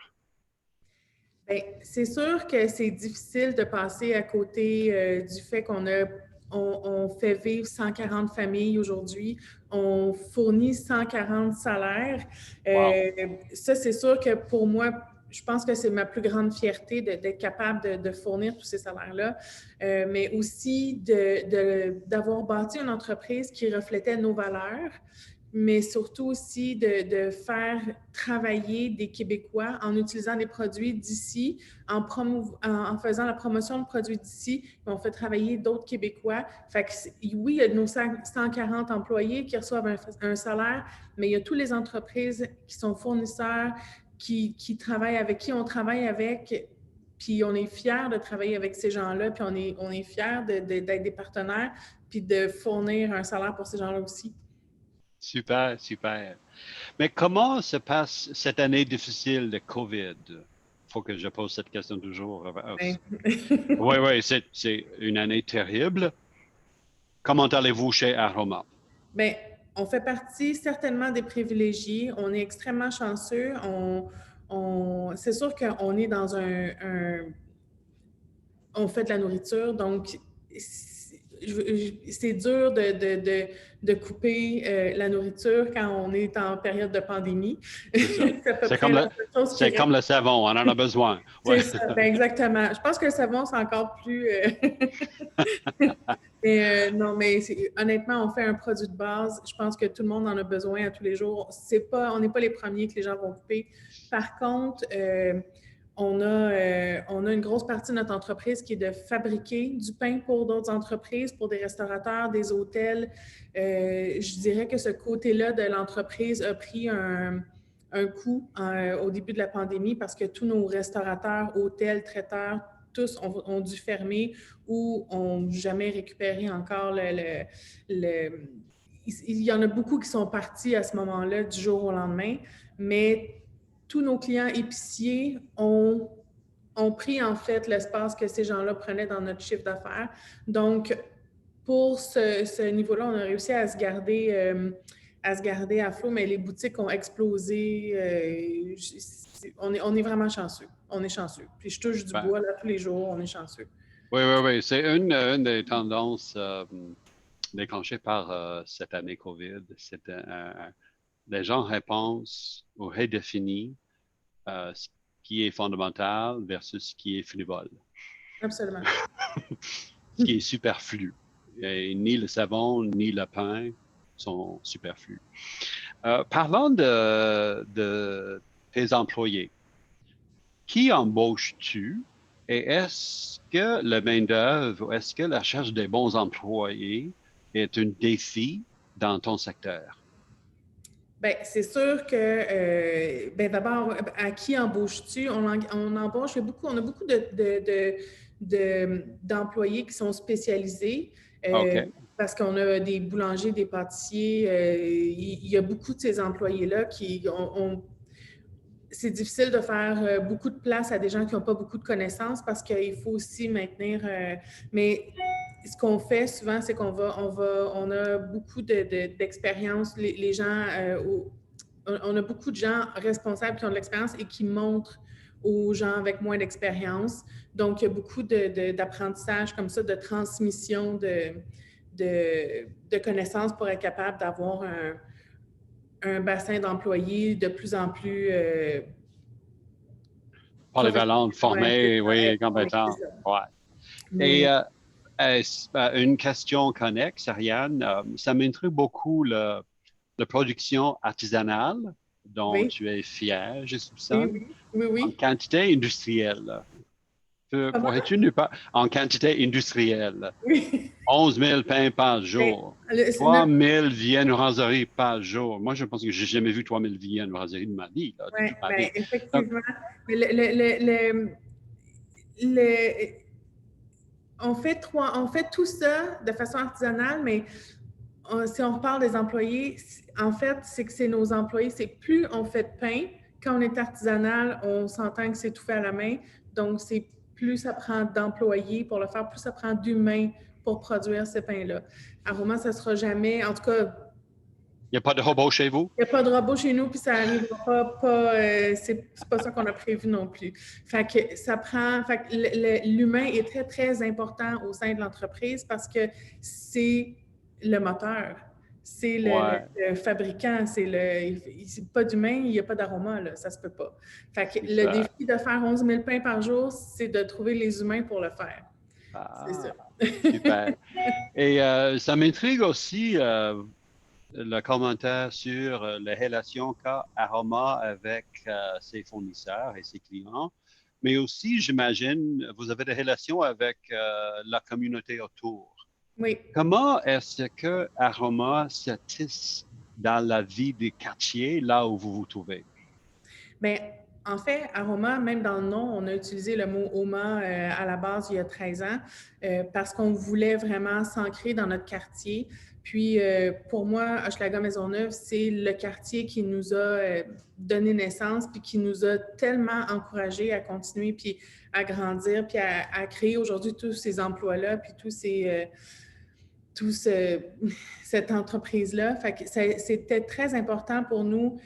Bien, c'est sûr que c'est difficile de passer à côté du fait on fait vivre 140 familles aujourd'hui. On fournit 140 salaires. Wow. Ça, c'est sûr que pour moi, je pense que c'est ma plus grande fierté d'être capable de fournir tous ces salaires-là, mais aussi d'avoir bâti une entreprise qui reflétait nos valeurs, mais surtout aussi de faire travailler des Québécois en utilisant des produits d'ici, en faisant la promotion de produits d'ici, on fait travailler d'autres Québécois. Fait que oui, il y a nos 140 employés qui reçoivent un salaire, mais il y a toutes les entreprises qui sont fournisseurs, qui travaillent avec qui on travaille avec, puis on est fiers de travailler avec ces gens-là, puis on est fiers d'être des partenaires, puis de fournir un salaire pour ces gens-là aussi. Super, super. Mais comment se passe cette année difficile de COVID? Il faut que je pose cette question toujours. Oui, c'est une année terrible. Comment allez-vous chez Aroma? Bien, on fait partie certainement des privilégiés. On est extrêmement chanceux. C'est sûr qu'on est dans on fait de la nourriture, donc c'est dur de couper la nourriture quand on est en période de pandémie. C'est comme le savon, on en a besoin. Ouais. C'est ça, ben exactement. Je pense que le savon, c'est encore plus... non, mais honnêtement, on fait un produit de base. Je pense que tout le monde en a besoin à tous les jours. On n'est pas les premiers que les gens vont couper. Par contre, on a une grosse partie de notre entreprise qui est de fabriquer du pain pour d'autres entreprises, pour des restaurateurs, des hôtels. Je dirais que ce côté-là de l'entreprise a pris un coup au début de la pandémie parce que tous nos restaurateurs, hôtels, traiteurs, tous ont dû fermer ou ont jamais récupéré encore il y en a beaucoup qui sont partis à ce moment-là du jour au lendemain, mais tous nos clients épiciers ont pris en fait l'espace que ces gens-là prenaient dans notre chiffre d'affaires. Donc, pour ce niveau-là, on a réussi à se garder à flot, mais les boutiques ont explosé. On est vraiment chanceux. On est chanceux. Puis je touche du bois là tous les jours, on est chanceux. Oui. C'est une des tendances déclenchées par cette année COVID. Les gens repensent ou redéfinissent ce qui est fondamental versus ce qui est frivole. Absolument. Ce qui est superflu. Et ni le savon, ni le pain sont superflus. Parlant de tes employés, qui embauches-tu et est-ce que la main-d'œuvre, est-ce que la recherche des bons employés est un défi dans ton secteur? Bien, c'est sûr que, d'abord, à qui embauches-tu? On embauche, on a beaucoup d'employés qui sont spécialisés parce qu'on a des boulangers, des pâtissiers. Il y a beaucoup de ces employés-là qui c'est difficile de faire beaucoup de place à des gens qui n'ont pas beaucoup de connaissances parce qu'il faut aussi maintenir. Mais ce qu'on fait souvent, c'est on a beaucoup d'expérience. Les gens, on a beaucoup de gens responsables qui ont de l'expérience et qui montrent aux gens avec moins d'expérience. Donc, il y a beaucoup d'apprentissage comme ça, de transmission de connaissances pour être capable d'avoir un bassin d'employés de plus en plus polyvalente, formée, oui, compétente. Ouais. Et une question connexe, Ariane, ça m'intrigue beaucoup la production artisanale dont tu es fière, je soupçonne, oui. en quantité industrielle. Pourrais-tu nous parler en quantité industrielle? Oui. 11 000 pains par jour, 3 000 viennoiseries par jour. Moi, je pense que j'ai jamais vu 3 000 viennoiseries de ma vie. Oui, bien, effectivement. Mais on fait tout ça de façon artisanale, mais si on reparle des employés, en fait, c'est que c'est nos employés. C'est plus on fait de pain. Quand on est artisanal, on s'entend que c'est tout fait à la main. Donc, c'est plus ça prend d'employés pour le faire, plus ça prend d'humains pour produire ces pains-là. Aroma, ça ne sera jamais, en tout cas. Il n'y a pas de robot chez vous? Il n'y a pas de robot chez nous, puis ça n'arrivera pas c'est pas ça qu'on a prévu non plus. Fait que ça prend. Fait que l'humain est très, très important au sein de l'entreprise parce que c'est le moteur. C'est le fabricant, c'est pas d'humain, il n'y a pas d'aroma, là, ça se peut pas. Fait que le défi de faire 11 000 pains par jour, c'est de trouver les humains pour le faire. C'est ça. Super. Et ça m'intrigue aussi le commentaire sur les relations qu'a Aroma avec ses fournisseurs et ses clients, mais aussi, j'imagine, vous avez des relations avec la communauté autour. Oui. Comment est-ce que Aroma se tisse dans la vie des quartiers, là où vous vous trouvez? Bien, en fait, Aroma, même dans le nom, on a utilisé le mot Oma à la base il y a 13 ans parce qu'on voulait vraiment s'ancrer dans notre quartier. Puis, pour moi, Hochelaga Maisonneuve, c'est le quartier qui nous a donné naissance puis qui nous a tellement encouragés à continuer puis à grandir puis à créer aujourd'hui tous ces emplois-là puis cette entreprise-là. Fait que c'était très important pour nous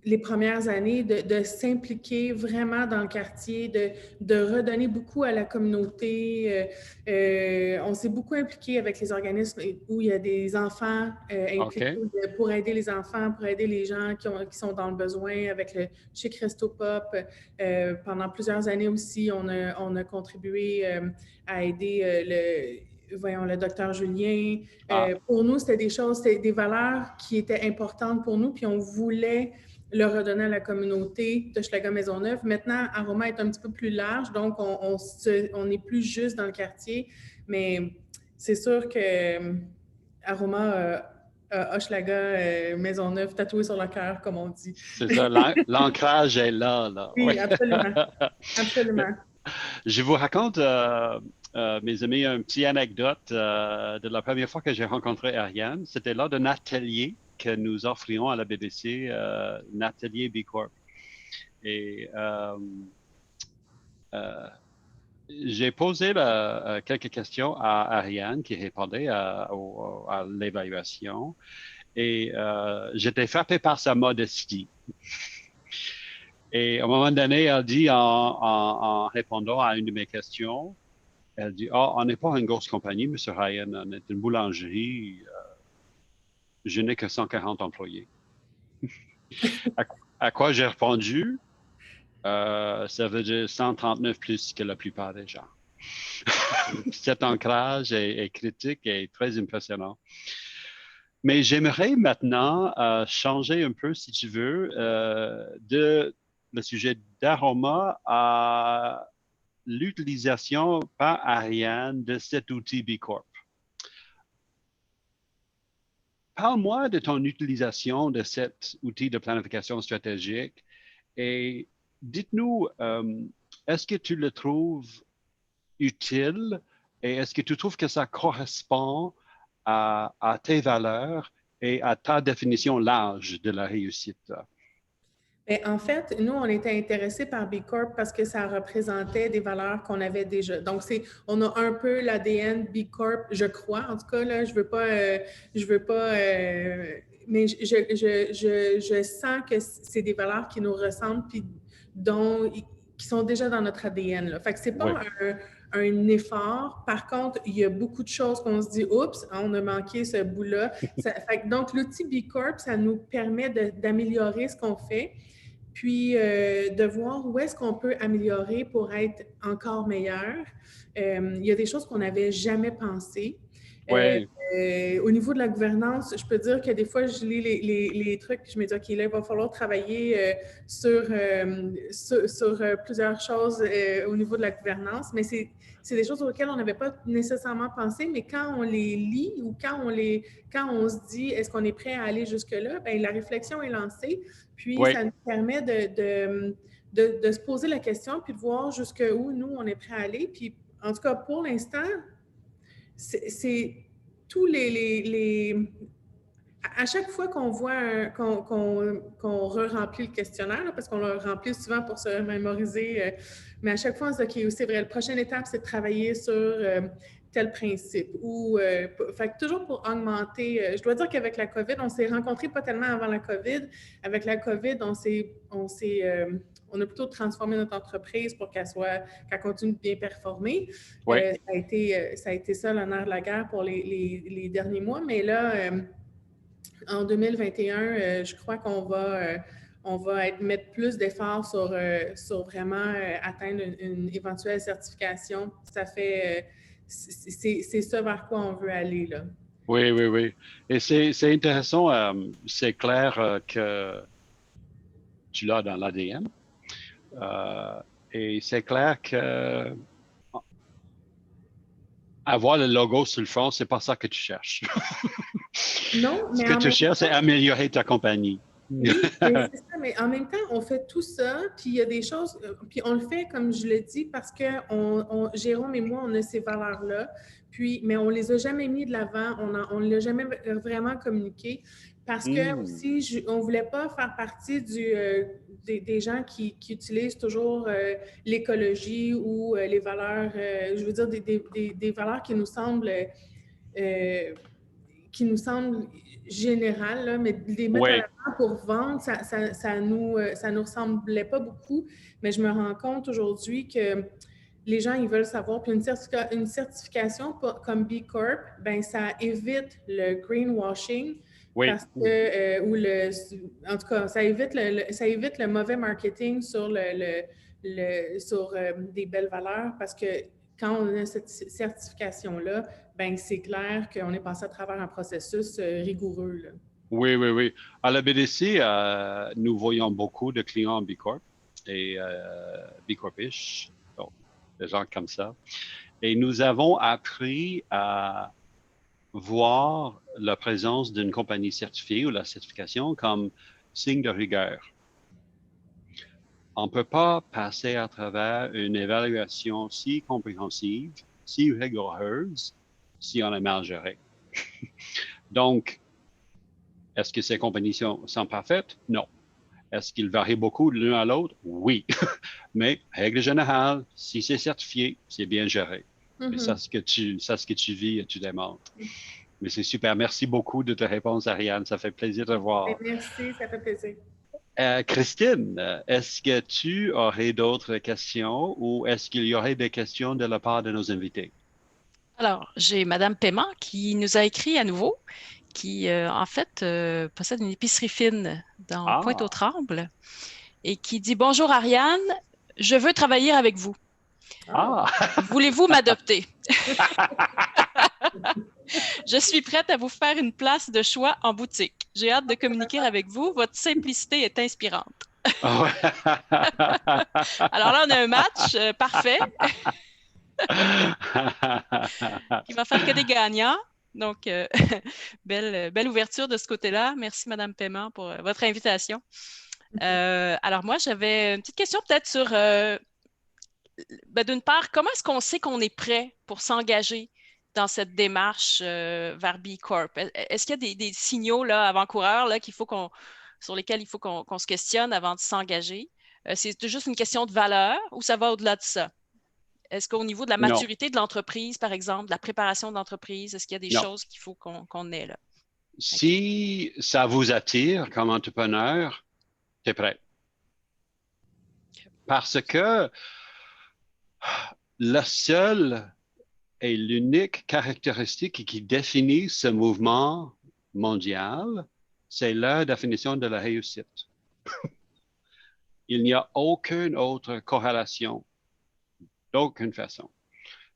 les premières années, de s'impliquer vraiment dans le quartier, de redonner beaucoup à la communauté. On s'est beaucoup impliqué avec les organismes où il y a des enfants impliqués pour aider les enfants, pour aider les gens qui sont dans le besoin avec le Chic Resto Pop. Pendant plusieurs années aussi, on a contribué à aider le docteur Julien. Pour nous, c'était des valeurs qui étaient importantes pour nous, puis on voulait le redonner à la communauté de Hochelaga Maisonneuve. Maintenant, Aroma est un petit peu plus large, donc on n'est plus juste dans le quartier, mais c'est sûr que Aroma Hochelaga Maisonneuve tatoué sur le cœur, comme on dit. C'est ça, l'ancrage est là. Oui, absolument. Absolument. Je vous raconte, mes amis, une petite anecdote de la première fois que j'ai rencontré Ariane. C'était lors d'un atelier que nous offrions à la BBC, un atelier B Corp. Et j'ai posé quelques questions à Ariane qui répondait à l'évaluation. Et j'étais frappé par sa modestie. Et à un moment donné, elle dit, en répondant à une de mes questions, elle dit, on n'est pas une grosse compagnie, M. Ryan, on est une boulangerie. Je n'ai que 140 employés. À quoi j'ai répondu, ça veut dire 139 plus que la plupart des gens. Cet ancrage est critique et très impressionnant. Mais j'aimerais maintenant changer un peu, si tu veux, de le sujet d'Aroma à l'utilisation par Ariane de cet outil B Corp. parle-moi de ton utilisation de cet outil de planification stratégique et dites-nous, est-ce que tu le trouves utile et est-ce que tu trouves que ça correspond à tes valeurs et à ta définition large de la réussite? Bien, en fait, nous, on était intéressés par B Corp parce que ça représentait des valeurs qu'on avait déjà. Donc, on a un peu l'ADN B Corp, je crois. En tout cas, là, je veux pas, mais je sens que c'est des valeurs qui nous ressemblent puis qui sont déjà dans notre ADN, là. Fait que c'est pas un effort. Par contre, il y a beaucoup de choses qu'on se dit, oups, on a manqué ce bout-là. Donc, l'outil B Corp, ça nous permet d'améliorer ce qu'on fait. Puis de voir où est-ce qu'on peut améliorer pour être encore meilleur. Il y a des choses qu'on n'avait jamais pensées. Ouais. Au niveau de la gouvernance, je peux dire que des fois, je lis les trucs et je me dis, OK, là, il va falloir travailler sur plusieurs choses au niveau de la gouvernance, mais c'est des choses auxquelles on n'avait pas nécessairement pensé, mais quand on les lit ou quand on se dit, est-ce qu'on est prêt à aller jusque-là, bien, la réflexion est lancée, puis ça nous permet de se poser la question, puis de voir jusqu'où nous, on est prêt à aller. Puis, en tout cas, pour l'instant, c'est tous à chaque fois qu'on voit qu'on re-remplit le questionnaire, là, parce qu'on le remplit souvent pour se mémoriser, mais à chaque fois, on se dit, OK, c'est vrai, la prochaine étape, c'est de travailler sur tel principe. Fait que toujours pour augmenter, je dois dire qu'avec la COVID, on s'est rencontrés pas tellement avant la COVID. Avec la COVID, on a plutôt transformé notre entreprise pour qu'elle continue de bien performer. Ouais. Ça a été ça l'honneur de la guerre pour les derniers mois. Mais là, en 2021, je crois qu'on va mettre plus d'efforts sur vraiment atteindre une éventuelle certification. C'est ça vers quoi on veut aller, là. Oui. Et c'est intéressant, c'est clair que tu l'as dans l'ADN. Et c'est clair que avoir le logo sur le front, c'est pas ça que tu cherches. Non, mais ce que tu cherches, c'est améliorer ta compagnie. Oui, c'est ça, mais en même temps, on fait tout ça, puis il y a des choses, puis on le fait, comme je le dis, parce que Jérôme et moi, on a ces valeurs-là, mais on les a jamais mis de l'avant, on ne l'a jamais vraiment communiqué, parce que aussi, on ne voulait pas faire partie des gens qui utilisent toujours l'écologie ou les valeurs, je veux dire, des valeurs qui nous semblent générales, là, mais les mettre à l'avant pour vendre, ça nous ressemblait pas beaucoup, mais je me rends compte aujourd'hui que les gens, ils veulent savoir, puis une certification comme B Corp, ben ça évite le greenwashing, parce que, en tout cas, ça évite le mauvais marketing sur sur des belles valeurs, parce que quand on a cette certification-là, ben c'est clair qu'on est passé à travers un processus rigoureux, là. Oui. À la BDC, nous voyons beaucoup de clients B Corp et B Corp-ish, donc des gens comme ça. Et nous avons appris à voir la présence d'une compagnie certifiée ou la certification comme signe de rigueur. On ne peut pas passer à travers une évaluation si compréhensive, si rigoureuse, si on est mal géré. Donc, est-ce que ces compagnies sont parfaites? Non. Est-ce qu'ils varient beaucoup de l'un à l'autre? Oui. Mais, règle générale, si c'est certifié, c'est bien géré. Et ça, ce que tu vis et tu démontres. Mais c'est super. Merci beaucoup de ta réponse, Ariane. Ça fait plaisir de voir. Merci, ça fait plaisir. Christine, est-ce que tu aurais d'autres questions ou est-ce qu'il y aurait des questions de la part de nos invités? Alors, j'ai Madame Paiement qui nous a écrit à nouveau, qui en fait possède une épicerie fine dans Pointe-aux-Trembles et qui dit « Bonjour Ariane, je veux travailler avec vous. Voulez-vous m'adopter? Je suis prête à vous faire une place de choix en boutique. J'ai hâte de communiquer avec vous. Votre simplicité est inspirante. » Alors là, on a un match parfait qui va faire que des gagnants. Donc, belle ouverture de ce côté-là. Merci, Madame Paiement, pour votre invitation. Alors, moi, j'avais une petite question peut-être sur, d'une part, comment est-ce qu'on sait qu'on est prêt pour s'engager dans cette démarche vers B Corp? Est-ce qu'il y a des signaux là, avant-coureurs là, sur lesquels il faut qu'on se questionne avant de s'engager? C'est juste une question de valeur ou ça va au-delà de ça? Est-ce qu'au niveau de la Non, maturité de l'entreprise, par exemple, de la préparation de l'entreprise, est-ce qu'il y a des non. choses qu'il faut qu'on ait là? OK. Si ça vous attire comme entrepreneur, tu es prêt. Parce que la seule et l'unique caractéristique qui définit ce mouvement mondial, c'est la définition de la réussite. Il n'y a aucune autre corrélation, d'aucune façon.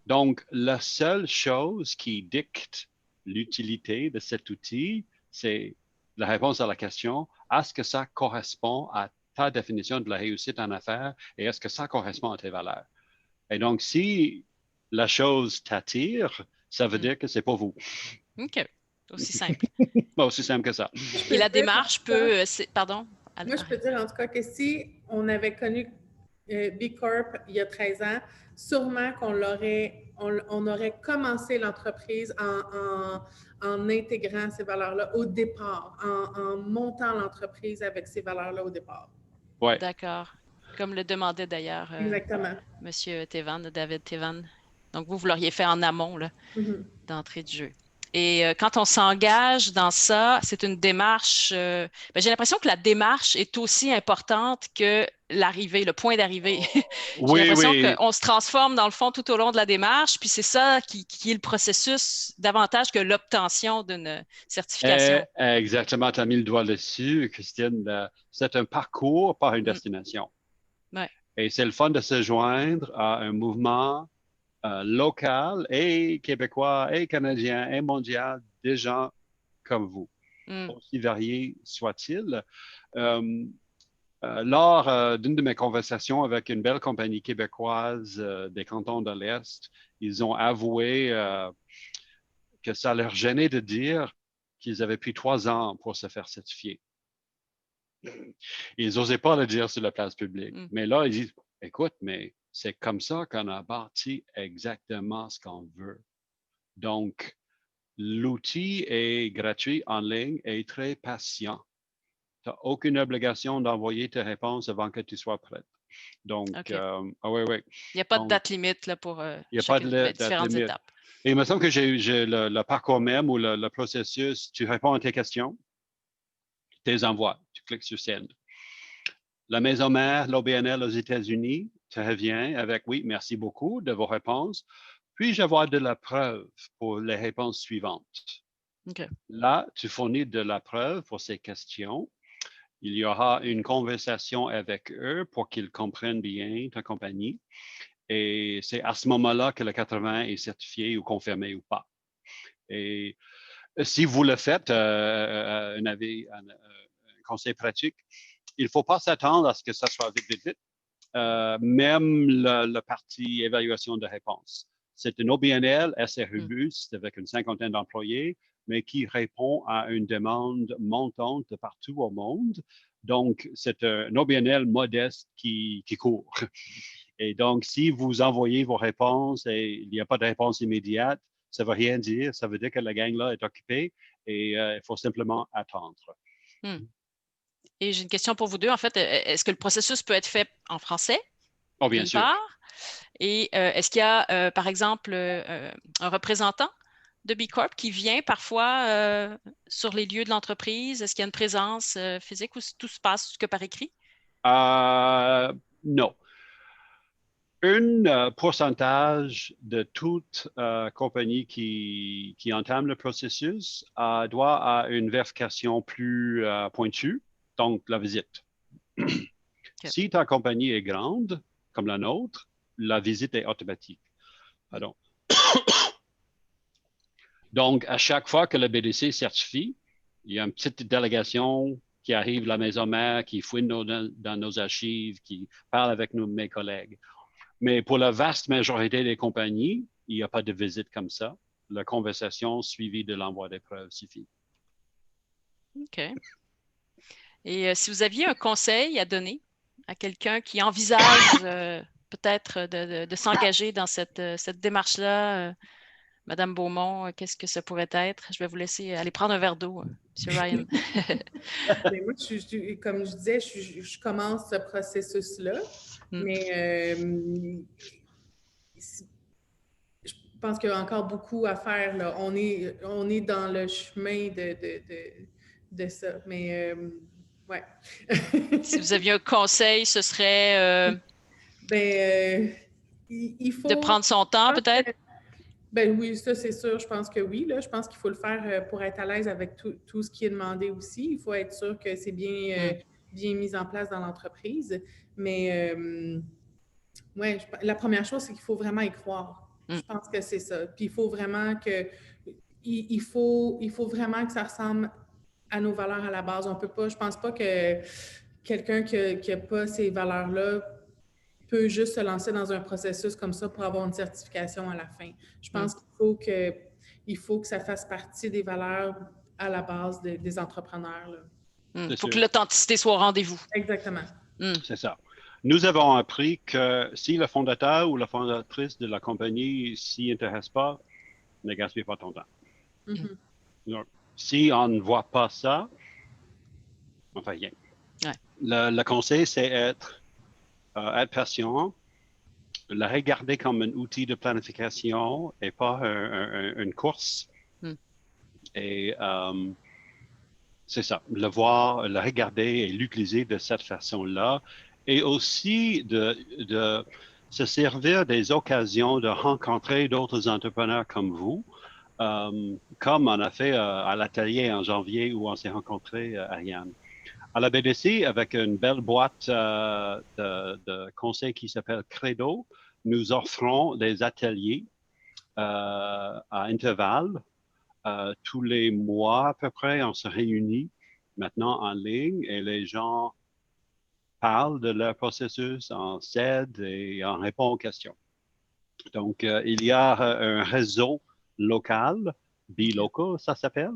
Donc, la seule chose qui dicte l'utilité de cet outil, c'est la réponse à la question, est-ce que ça correspond à ta définition de la réussite en affaires et est-ce que ça correspond à tes valeurs? Et donc, si la chose t'attire, ça veut dire que c'est pour vous. OK. Aussi simple. Aussi simple que ça. Et la démarche peut... pardon? Moi, je peux dire en tout cas que si on avait connu B Corp il y a 13 ans, sûrement on aurait commencé l'entreprise en intégrant ces valeurs-là au départ, en montant l'entreprise avec ces valeurs-là au départ. Ouais. D'accord. Comme le demandait d'ailleurs Monsieur Tevan, David Tevan. Donc, vous l'auriez fait en amont là, d'entrée de jeu. Et quand on s'engage dans ça, c'est une démarche. J'ai l'impression que la démarche est aussi importante que l'arrivée, le point d'arrivée. J'ai l'impression qu'on se transforme dans le fond tout au long de la démarche, puis c'est ça qui est le processus davantage que l'obtention d'une certification. Exactement, tu as mis le doigt dessus, Christine. C'est un parcours par une destination. Ouais. Et c'est le fun de se joindre à un mouvement local et québécois et canadien et mondial, des gens comme vous, aussi variés soient-ils. Lors d'une de mes conversations avec une belle compagnie québécoise des cantons de l'Est, ils ont avoué que ça leur gênait de dire qu'ils avaient pris 3 ans pour se faire certifier. Ils n'osaient pas le dire sur la place publique. Mais là, ils disent, écoute, mais c'est comme ça qu'on a bâti exactement ce qu'on veut. Donc, l'outil est gratuit en ligne et très patient. Tu n'as aucune obligation d'envoyer tes réponses avant que tu sois prête. Donc, oui. Il n'y a pas de date limite là, pour différentes étapes. Et il me semble que j'ai le parcours même ou le processus, tu réponds à tes questions, tu les envoies, tu cliques sur Send. La maison mère, l'OBNL aux États-Unis, te revient avec oui, merci beaucoup de vos réponses. Puis-je avoir de la preuve pour les réponses suivantes? Okay. Là, tu fournis de la preuve pour ces questions. Il y aura une conversation avec eux pour qu'ils comprennent bien ta compagnie. Et c'est à ce moment-là que le 80 est certifié ou confirmé ou pas. Et si vous le faites, un conseil pratique, il ne faut pas s'attendre à ce que ça soit vite. Même le parti évaluation de réponse. C'est une OBNL assez robuste avec une 50aine d'employés, mais qui répond à une demande montante de partout au monde. Donc, c'est un OBNL modeste qui court. Et donc, si vous envoyez vos réponses et il n'y a pas de réponse immédiate, ça ne veut rien dire. Ça veut dire que la gang-là est occupée et il faut simplement attendre. Et j'ai une question pour vous deux. En fait, est-ce que le processus peut être fait en français? Oh, bien sûr. Et est-ce qu'il y a, par exemple, un représentant de B Corp qui vient parfois sur les lieux de l'entreprise? Est-ce qu'il y a une présence physique ou tout se passe que par écrit? Non. Un pourcentage de toute compagnie qui entame le processus doit à une vérification plus pointue, donc la visite. Okay. Si ta compagnie est grande, comme la nôtre, la visite est automatique. Pardon. Donc, à chaque fois que le BDC certifie, il y a une petite délégation qui arrive à la maison mère, qui fouine dans nos archives, qui parle avec mes collègues. Mais pour la vaste majorité des compagnies, il n'y a pas de visite comme ça. la conversation suivie de l'envoi des preuves suffit. OK. Et si vous aviez un conseil à donner à quelqu'un qui envisage peut-être de s'engager dans cette démarche-là, Madame Beaumont, qu'est-ce que ça pourrait être? Je vais vous laisser aller prendre un verre d'eau, Monsieur Ryan. Ben, moi, comme je disais, je commence ce processus-là, mais je pense qu'il y a encore beaucoup à faire, là. On est dans le chemin de ça, mais ouais. Si vous aviez un conseil, ce serait il faut... de prendre son temps, peut-être? Ben oui, ça c'est sûr, je pense que oui. Là. Je pense qu'il faut le faire pour être à l'aise avec tout ce qui est demandé aussi. Il faut être sûr que c'est bien mis en place dans l'entreprise. Mais ouais, la première chose, c'est qu'il faut vraiment y croire. Je pense que c'est ça. Puis il faut vraiment que il faut vraiment que ça ressemble à nos valeurs à la base. On peut pas, je pense pas que quelqu'un qui a pas ces valeurs-là peut juste se lancer dans un processus comme ça pour avoir une certification à la fin. Je pense qu'il faut que ça fasse partie des valeurs à la base des entrepreneurs. Il faut que l'authenticité soit au rendez-vous. Exactement. C'est ça. Nous avons appris que si le fondateur ou la fondatrice de la compagnie s'y intéresse pas, ne gaspille pas ton temps. Donc, si on ne voit pas ça, on fait rien. Ouais. Le conseil, c'est être patient, le regarder comme un outil de planification et pas une course. Et c'est ça, le voir, le regarder et l'utiliser de cette façon-là. Et aussi de se servir des occasions de rencontrer d'autres entrepreneurs comme vous, comme on a fait à l'atelier en janvier où on s'est rencontrés, Ariane. À la BDC, avec une belle boîte de conseils qui s'appelle Credo, nous offrons des ateliers à intervalles. Tous les mois à peu près, on se réunit maintenant en ligne et les gens parlent de leur processus, en s'aident et en répondent aux questions. Donc, il y a un réseau local, B-Local, ça s'appelle,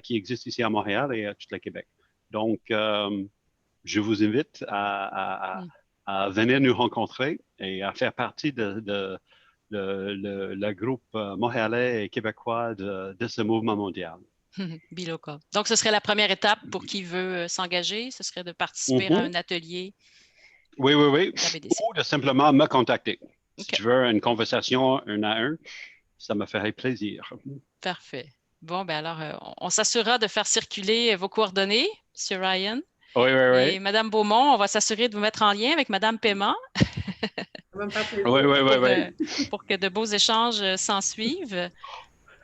qui existe ici à Montréal et à tout le Québec. Donc, je vous invite à venir nous rencontrer et à faire partie de le groupe montréalais et québécois de ce mouvement mondial. B-Local. Donc, ce serait la première étape pour qui veut s'engager, ce serait de participer à un atelier. Oui. Ou de simplement me contacter. Si tu veux une conversation un à un, ça me ferait plaisir. Parfait. Bon, ben alors, on s'assurera de faire circuler vos coordonnées, M. Ryan. Oui. Et Mme Beaumont, on va s'assurer de vous mettre en lien avec Mme Paiement. Pour que de beaux échanges s'en suivent.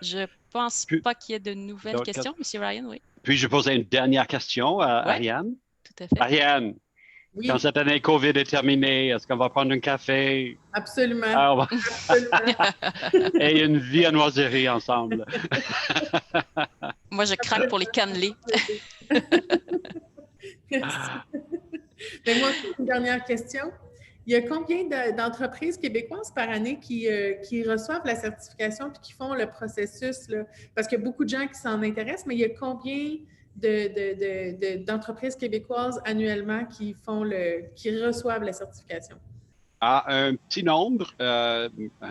Je ne pense pas qu'il y ait de nouvelles questions, M. Ryan, oui. Puis, je posais une dernière question à Ariane. Tout à fait. Ariane, quand cette année COVID est terminée, est-ce qu'on va prendre un café? Absolument. Absolument. Et une viennoiserie ensemble. Moi, je craque pour les cannelés. Mais moi, une dernière question. Il y a combien d'entreprises québécoises par année qui reçoivent la certification et qui font le processus? Là? Parce qu'il y a beaucoup de gens qui s'en intéressent, mais il y a combien d'entreprises québécoises annuellement qui reçoivent la certification? Un petit nombre.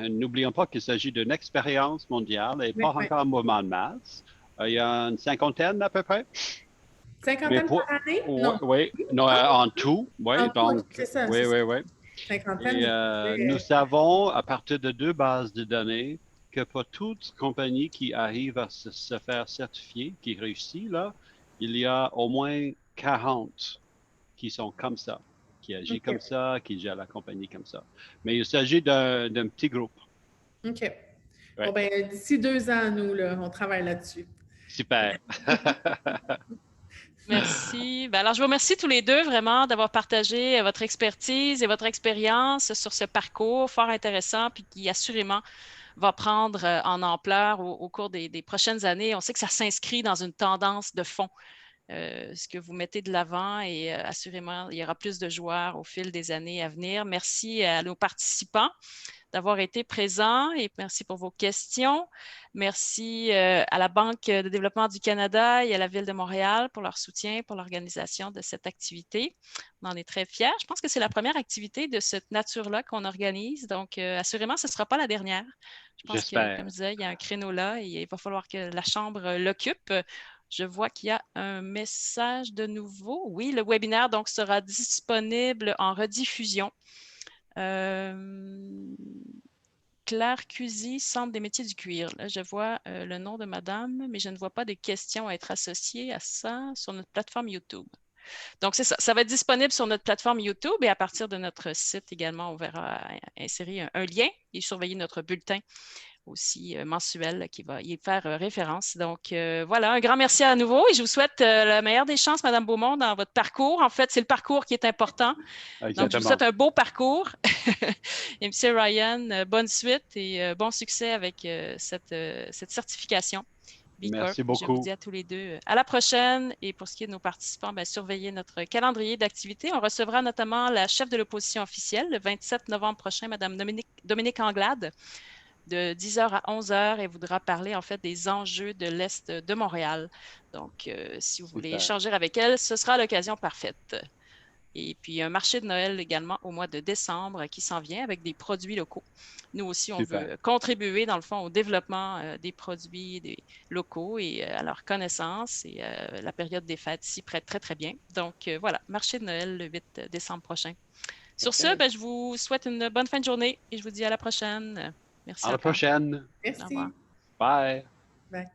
N'oublions pas qu'il s'agit d'une expérience mondiale et pas encore un mouvement de masse. Il y a une cinquantaine à peu près. Cinquantaine par année? Oui, en tout. Oui, donc, c'est ça. Oui. Cinquantaine. Et, nous savons, à partir de 2 bases de données, que pour toute compagnie qui arrive à se faire certifier, qui réussit, là, il y a au moins 40 qui sont comme ça, qui agissent comme ça, qui gèrent la compagnie comme ça. Mais il s'agit d'un petit groupe. OK. Ouais. Bon, ben, d'ici 2 ans, nous, là, on travaille là-dessus. Super. Merci. Ben alors, je vous remercie tous les deux vraiment d'avoir partagé votre expertise et votre expérience sur ce parcours fort intéressant puis qui assurément va prendre en ampleur au cours des prochaines années. On sait que ça s'inscrit dans une tendance de fond ce que vous mettez de l'avant et assurément, il y aura plus de joueurs au fil des années à venir. Merci à nos participants d'avoir été présents et merci pour vos questions. Merci à la Banque de développement du Canada et à la Ville de Montréal pour leur soutien, pour l'organisation de cette activité. On en est très fiers. Je pense que c'est la première activité de cette nature-là qu'on organise, donc assurément, ce ne sera pas la dernière. Je pense que, comme je disais, il y a un créneau là et il va falloir que la Chambre l'occupe. Je vois qu'il y a un message de nouveau. Oui, le webinaire donc sera disponible en rediffusion. Claire Cusy, Centre des métiers du cuir. Là, je vois le nom de madame, mais je ne vois pas de questions à être associées à ça sur notre plateforme YouTube. Donc, c'est ça. Ça va être disponible sur notre plateforme YouTube et à partir de notre site également, on verra insérer un lien et surveiller notre bulletin aussi mensuel qui va y faire référence. Donc, voilà, un grand merci à nouveau et je vous souhaite la meilleure des chances, Madame Beaumont, dans votre parcours. En fait, c'est le parcours qui est important. Exactement. Donc, je vous souhaite un beau parcours. Et M. Ryan, bonne suite et bon succès avec cette certification. Merci beaucoup. Je vous dis à tous les deux à la prochaine. Et pour ce qui est de nos participants, surveillez notre calendrier d'activités. On recevra notamment la chef de l'opposition officielle le 27 novembre prochain, Mme Dominique Anglade, de 10h à 11h et voudra parler en fait des enjeux de l'Est de Montréal. Donc, si vous voulez échanger avec elle, ce sera l'occasion parfaite. Et puis, un marché de Noël également au mois de décembre qui s'en vient avec des produits locaux. Nous aussi, on veut contribuer, dans le fond, au développement des produits locaux et à leur connaissance. Et la période des fêtes s'y prête très, très bien. Donc, voilà, marché de Noël le 8 décembre prochain. Sur ce, je vous souhaite une bonne fin de journée et je vous dis à la prochaine. Merci. À la prochaine. Merci. Bye. Bye.